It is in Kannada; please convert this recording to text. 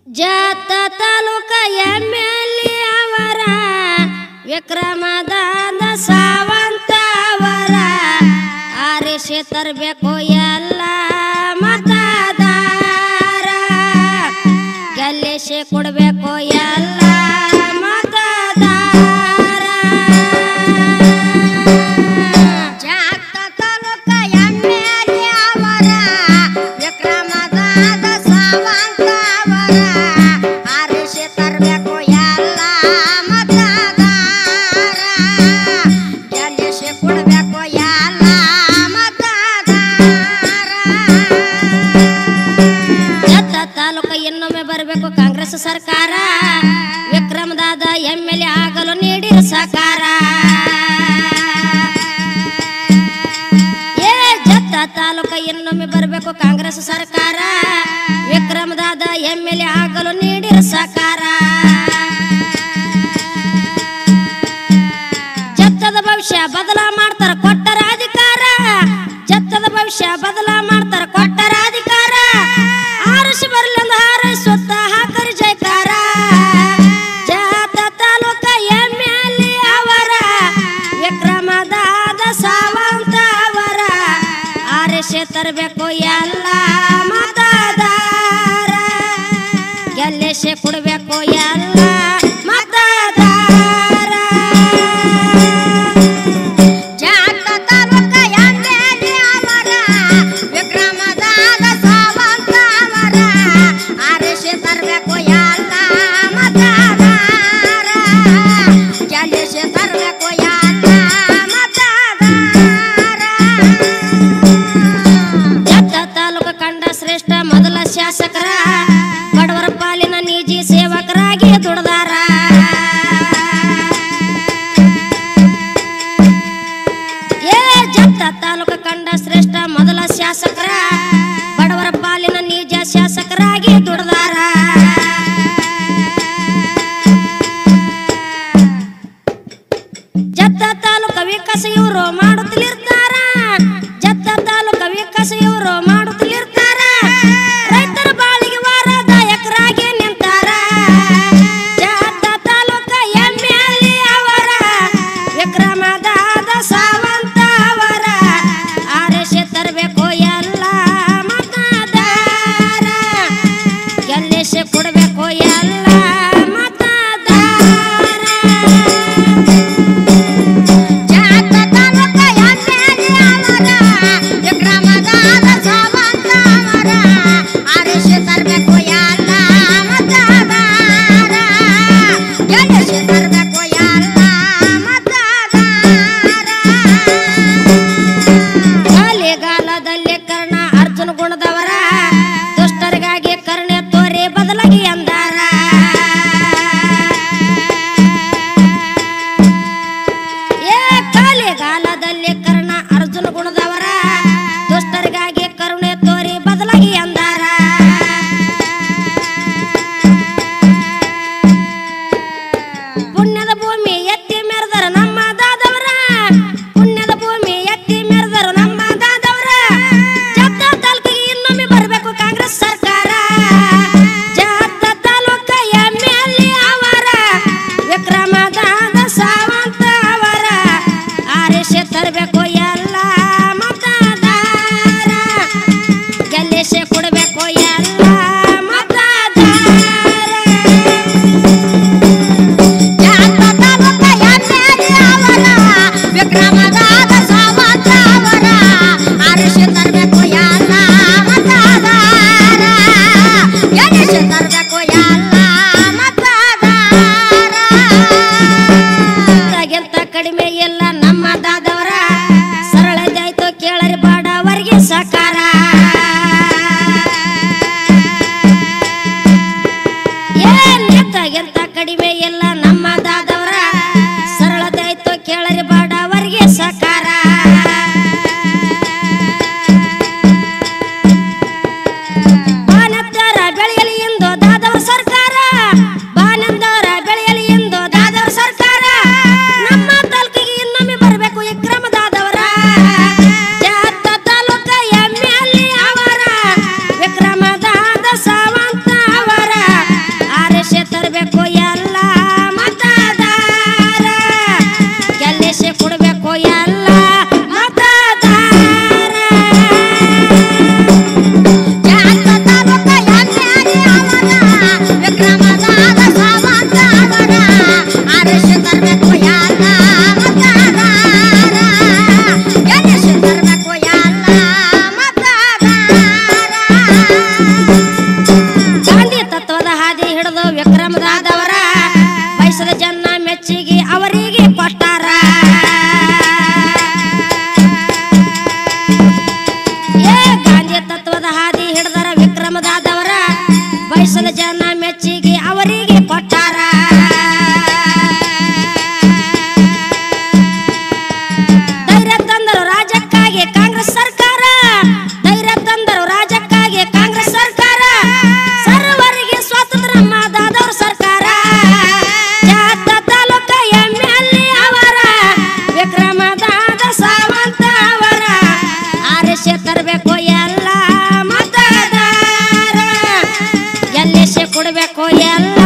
ಜಾತ ತಾಲೂಕ ಎಮ್ಮೆಲ್ಲಿ ಅವರ ವಿಕ್ರಮದಾದ ಸಾವಂತ ಅವರ ಆರಿಸಿ ತರಬೇಕು ಎಲ್ಲ ಮತದಾರ ಗೆಲ್ಲಿಸಿ ಕೊಡಬೇಕು ಎಲ್ಲ ಮತದಾರ ಜಾತ ತಾಲೂಕ ಎಮ್ಮೆಲ್ಲಿ ಅವರ ವಿಕ್ರಮದಾದ ಸಾವಂತ ಅವರ ಆರಿಸಿ ತರಬೇಕು ಎಲ್ಲ ಮತದಾರ ಗೆಲ್ಲಿಸಿ ಕೊಡಬೇಕು ಎಲ್ಲ ಮತದಾರ ಜಾತ ತಾಲೂಕ ಇನ್ನೊಮ್ಮೆ ಬರಬೇಕು ಕಾಂಗ್ರೆಸ್ ಸರ್ಕಾರ ವಿಕ್ರಮದಾದ ಎಮ್ಮೆಲ್ಯೆ ಆಗಲು ನೀಡಿರ ಸಹಕಾರ ತಾಲೂಕ ಇನ್ನೊಮ್ಮೆ ಬರಬೇಕು ಕಾಂಗ್ರೆಸ್ ಸರ್ಕಾರ ವಿಕ್ರಮದಾದ ಎಮ್ಮೆಲ್ಯೆ ಆಗಲು ನೀಡಿರ ಸಹಕಾರ ಜತ್ತದ ಭವಿಷ್ಯ ಬದಲ ಮಾಡ್ತಾರ ಕೊಟ್ಟರ ಅಧಿಕಾರ ಜತ್ತದ ಭವಿಷ್ಯ ಬದಲ ಮಾಡ್ತಾರ ಕೊಟ್ಟರ ಅಧಿಕಾರ ಆರಿಸಿ ಬರಲಿಂದ ಹಾರೈಸುತ್ತ ಹಾಕರಿ ಜಯಕಾರ ಜಾತ ತಾಲೂಕ ಎಮ್ಮೆಲ್ಯೆ ಅವರ ವಿಕ್ರಮದಾದ ಸಾವಂತ ಅವರ ಆರಿಸಿ ತರಬೇಕು ಎಲ್ಲ ಮತದಾರ ಗೆಲ್ಲಿಸಿ ಕೊಡಬೇಕು ಎಲ್ಲ ಮತದಾರ ಜಾತ ತಾಲೂಕ ಎಮ್ಮೆಲ್ಯೆ ಅವರ ವಿಕ್ರಮದಾದ ಸಾವಂತ ಅವರ ಆರಿಸಿ ತರಬೇಕು ಎಲ್ಲ ಮತದಾರ ಗೆಲ್ಲಿಸಿ ತರಬೇಕು ಎಲ್ಲ ಮತದಾರ ಜತ್ತ ತಾಲೂಕ ಕಂಡ ಶ್ರೇಷ್ಠ ಮೊದಲ ಶಾಸಕರ ಬಡವರ ಪಾಲಿನ ನಿಜಿ ಸೇವಕರಾಗಿ ದುಡ್ದಾರ ಜತ್ತ ತಾಲೂಕ ಕಂಡ ಶ್ರೇಷ್ಠ ಮೊದಲ ಶಾಸಕರ ಬಡವರ ಪಾಲಿನ ನಿಜ ಶಾಸಕರಾಗಿ ದುಡ್ದಾರ ಜತ್ತ ತಾಲೂಕ ವಿಕಾಸ ಇವರು ಮಾಡುತ್ತಲಿರ್ತಾರ ಜತ್ತ ತಾಲೂಕ ವಿಕಾಸ ಇವರು ಮಾಡುತ್ತಲಿರ್ತಾರ ರೈತರ ಬಾಳಿಗೆ ವಾರದಾಯಕರಾಗಿ ನಿಂತಾರ ಜತ್ತ ತಾಲೂಕ ಎಮ್ಮೆಲ್ಯೆ ಅವರ ವಿಕ್ರಮದಾದ ಸಾವಂತ ಅವರ ಆರಿಸಿ ತರಬೇಕು ಎಲ್ಲ ಮತದಾರ ಗೆಲ್ಲಿಸಿ ಕೊಡಬೇಕು ಎಲ್ಲ ಮತದಾರ ಜಾತ ತಾಲೂಕ ಎಮ್ಮೆಲ್ಯೆ ಅವರ ವಿಕ್ರಮದಾದ ಸಾವಂತ ಅವರ ಆರಿಸಿ ತರಬೇಕು ಎಲ್ಲ ಮತದಾರ ಗೆಲ್ಲಿಸಿ ತರಬೇಕು ಎಲ್ಲ ಮತದಾರ ಕಾಲಿಗಾಲದಲ್ಲಿ ಕರ್ಣ ಅರ್ಜುನ ಗುಣದವರ ದುಷ್ಟರಿಗಾಗಿ ಕರ್ಣೆ ತೋರಿ ಬದಲಾಗಿ ಅಂದಾರ ಕಾಲಿಗಾಲದಲ್ಲಿ ಕರ್ಣ ಅರ್ಜುನ ಗುಣದವರ ದುಷ್ಟರಿಗಾಗಿ ಕರುಣೆ ತೋರಿ ಬದಲಾಗಿ ಅಂದಾರ ಪುಣ್ಯದ ಭೂಮಿ ಎತ್ತಿ ಮೆರೆದರ ನಮ್ಮ ದಾದವರ ಪುಣ್ಯದ ಭೂಮಿ ಎತ್ತಿ ಮೆರೆದರು ನಮ್ಮ ದಾದವರ ಜಾತ ತಾಲೂಕಿಗೆ ಇನ್ನೊಮ್ಮೆ ಬರಬೇಕು ಕಾಂಗ್ರೆಸ್ ಸರ್ಕಾರ ಜಾತ ತಾಲೂಕ ಎಮ್ಮೆಲ್ಯೆ ಅವರ ವಿಕ್ರಮದಾದ ಸಾವಂತ ಅವರ ಆರಿಸಿ ತರಬೇಕು ಎಲ್ಲ ಮತದಾರ ಗೆಲ್ಲಿಸಿ ಕೊಡಬೇಕು ಎಲ್ಲ ಮತದಾರ ಜಾತ ತಾಲೂಕ ಎಮ್ಮೆಲ್ಯೆ ಅವರ ವಿಕ್ರಮದಾದ ಸಾವಂತ ಅವರ ಆರಿಸಿ ತರಬೇಕು ಎಲ್ಲ ಮತದಾರ ಗೆಲ್ಲಿಸಿ ತರಬೇಕು ಎಲ್ಲ ಮತದಾರ ಗಿಂತ ಕಡಿಮೆ ಇಲ್ಲ ನಮ್ಮ ದಾದವರ ಸರಳದಾಯ್ತು ಕೇಳರಿ ಬಾಡವರಿಗೆ ಸಕಾರ ಗಿಂತ ಕಡಿಮೆ ಇಲ್ಲ ನಮ್ಮ ದಾದವರ ಸರಳದಾಯ್ತು ಕೇಳರಿ ಬಾಡವರಿಗೆ ಸಕಾರ ಬಾನಂದರ ಬೆಳೆಯಲಿ ಎಂದು ದಾದವರ ಸರ್ಕಾರ ಬಾನಂದರ ಬೆಳೆಯಲಿ ಎಂದು ದಾದವರ ಸರ್ಕಾರ ನಮ್ಮ ತಾಲೂಕಿಗೆ ಇನ್ನೊಮ್ಮೆ ಬರಬೇಕು ವಿಕ್ರಮದಾದವರ ಜಾತ ತಾಲೂಕ ಎಮ್ಮೆಲ್ಯೆ ಅವರ ವಿಕ್ರಮದಾದ ಸಾವಂತ ಅವರ ಜನ ಮೆಚ್ಚಿಗೆ ಅವರಿಗೆ ಕೊಟ್ಟಾರ ಧೈರ್ಯ ತಂದರು ರಾಜ್ಯಕ್ಕಾಗಿ ಕಾಂಗ್ರೆಸ್ ಸರ್ಕಾರ ಧೈರ್ಯ ತಂದರು ರಾಜ್ಯಕ್ಕಾಗಿ ಕಾಂಗ್ರೆಸ್ ಸರ್ಕಾರ ಸರ್ವರಿಗೆ ಸ್ವಾತಂತ್ರ್ಯ ಮಾದಾದವ್ರ ಸರ್ಕಾರ ಜಾತ ತಾಲೂಕ ಎಮ್ಮೆಲ್ಲಿ ಅವರ ವಿಕ್ರಮದಾದ ಸಾವಂತ ಅವರ ಆರಿಸಿ ತರಬೇಕು ಎಲ್ಲ ಮತದಾರ ಗೆಲ್ಲಿಸಿ ಕೊಡಬೇಕು ಎಲ್ಲ